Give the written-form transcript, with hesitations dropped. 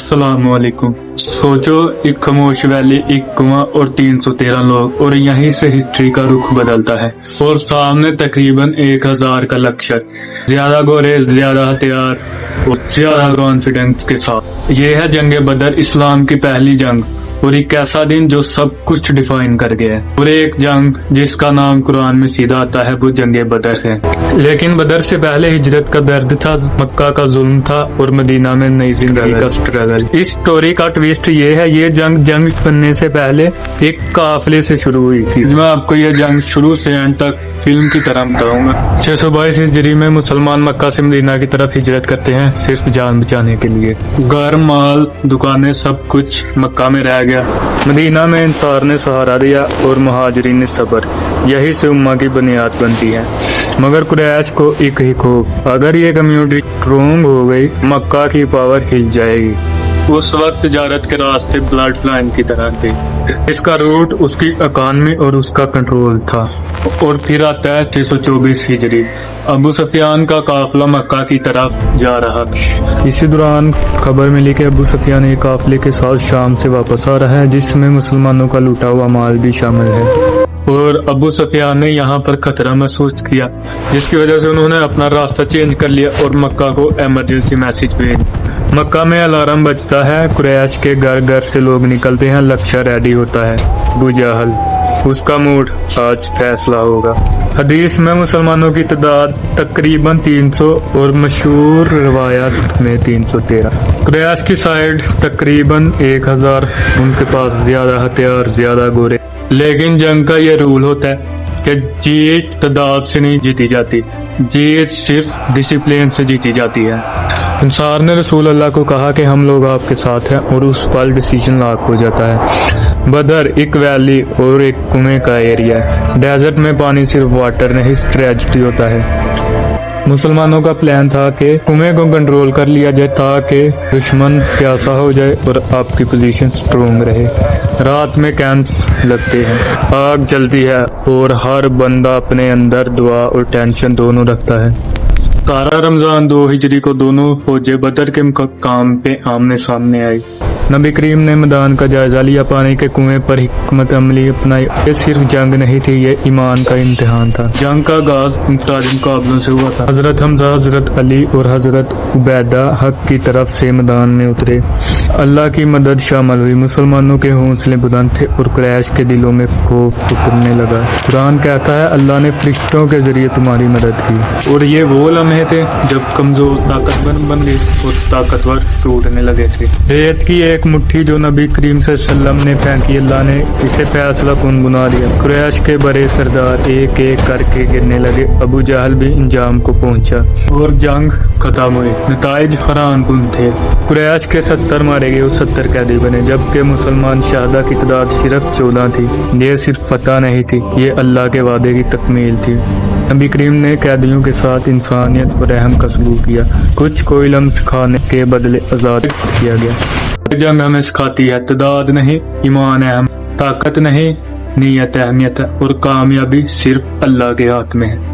अस्सलाम वालेकुम। सोचो, एक खामोश वैली, एक कुआं और 313 लोग, और यहीं से हिस्ट्री का रुख बदलता है। और सामने तकरीबन 1000 का लश्कर, ज्यादा गोरे, ज्यादा हथियार और ज्यादा कॉन्फिडेंस के साथ। ये है जंग बदर, इस्लाम की पहली जंग, और एक ऐसा दिन जो सब कुछ डिफाइन कर गया है। और एक जंग जिसका नाम कुरान में सीधा आता है, वो जंग बदर है। लेकिन बदर से पहले हिजरत का दर्द था, मक्का का जुल्म था और मदीना में नई जिंदगी का स्ट्रगल। इस स्टोरी का ट्विस्ट ये है, ये जंग बनने से पहले एक काफिले से शुरू हुई थी। मैं आपको ये जंग शुरू से एंड तक फिल्म की तरह बताऊंगा। 622 हिजरी में मुसलमान मक्का से मदीना की तरफ हिजरत करते हैं, सिर्फ जान बचाने के लिए। घर, माल, दुकानें, सब कुछ मक्का में रह गया। मदीना में अंसार ने सहारा दिया और मुहाजिरीन ने सब्र। यही से उम्मा की बुनियाद बनती है। मगर कुरैश को एक ही खौफ, अगर ये कम्युनिटी स्ट्रोंग हो गई, मक्का की पावर हिल जाएगी। उस वक्त तिजारत के रास्ते ब्लड लाइन की तरह थे। इसका रूट उसकी इकॉनमी और उसका कंट्रोल था। और फिर आता है 624 हिजरी। अबू सुफियान का काफिला मक्का की तरफ जा रहा था। इसी दौरान खबर मिली कि अबू सुफियान एक काफिले के साथ शाम से वापस आ रहा है, जिसमें मुसलमानों का लूटा हुआ माल भी शामिल है। और अबू सुफियान ने यहाँ पर खतरा महसूस किया, जिसकी वजह से उन्होंने अपना रास्ता चेंज कर लिया और मक्का को इमरजेंसी मैसेज भेज। मक्का में अलार्म बजता है, कुरैश के घर घर से लोग निकलते हैं, लश्कर रेडी होता है। अबू जहल, उसका मूड, आज फैसला होगा। हदीस में मुसलमानों की तादाद तकरीबन 300 और मशहूर रवायत में 313। कुरैश की साइड तकरीबन 1000, उनके पास ज्यादा हथियार, ज्यादा गोरे। लेकिन जंग का ये रूल होता है कि जीत तादाद से नहीं जीती जाती, जीत सिर्फ डिसिप्लिन से जीती जाती है। अंसार ने रसूल अल्लाह को कहा कि हम लोग आपके साथ हैं, और उस पल डिसीजन लॉक हो जाता है। बदर एक वैली और एक कुएं का एरिया है। डेजर्ट में पानी सिर्फ वाटर नहीं, ट्रेजेडी होता है। मुसलमानों का प्लान था कि कुएं को कंट्रोल कर लिया जाए ताकि दुश्मन प्यासा हो जाए और आपकी पोजीशन स्ट्रोंग रहे। रात में कैंप्स लगते हैं, आग जलती है और हर बंदा अपने अंदर दुआ और टेंशन दोनों रखता है। 17 रमजान 2 हिजरी को दोनों फौजें बदर के काम पे आमने सामने आई। नबी करीम ने मैदान का जायजा लिया, पानी के कुएं पर हिकमत अमली अपनाई। ये सिर्फ जंग नहीं थी, ये ईमान का इम्तिहान था। जंग का आगाज इंफरादी मुकाबलों से हुआ था। हजरत हमजा, हजरत अली और हजरत उबैदा हक की तरफ से मैदान में उतरे। अल्लाह की मदद शामिल हुई। मुसलमानों के हौसले बुलंद थे और कुरैश के दिलों में खौफ उतरने लगा। कुरान कहता है, अल्लाह ने फरिश्तों के जरिए तुम्हारी मदद की। और ये वो लम्हे थे जब कमजोर ताकतवर बन गए और ताकतवर टूटने लगे थे। रेत की एक मुट्ठी जो नबी करीम सल्लल्लाहु अलैहि वसल्लम ने फेंकी, अल्लाह ने इसे फैसला कुन बना दिया। कुरैश के बड़े सरदार एक एक करके गिरने लगे। अबू जहल भी इंजाम को पहुंचा और जंग खत्म हुई। नताइज हैरान कुन थे। कुरैश के 70 मारे गए और 70 कैदी बने, जबकि मुसलमान शहादा की तादाद सिर्फ 14 थी। ये सिर्फ फतह नहीं थी, ये अल्लाह के वादे की तकमील थी। नबी करीम ने कैदियों के साथ इंसानियत और रहम का सलूक किया। कुछ को इल्म सिखाने के बदले आजाद किया गया। जंग हमें सिखाती है, तादाद नहीं, ईमान अहम, ताकत नहीं, नीयत अहमियत है, और कामयाबी सिर्फ अल्लाह के हाथ में है।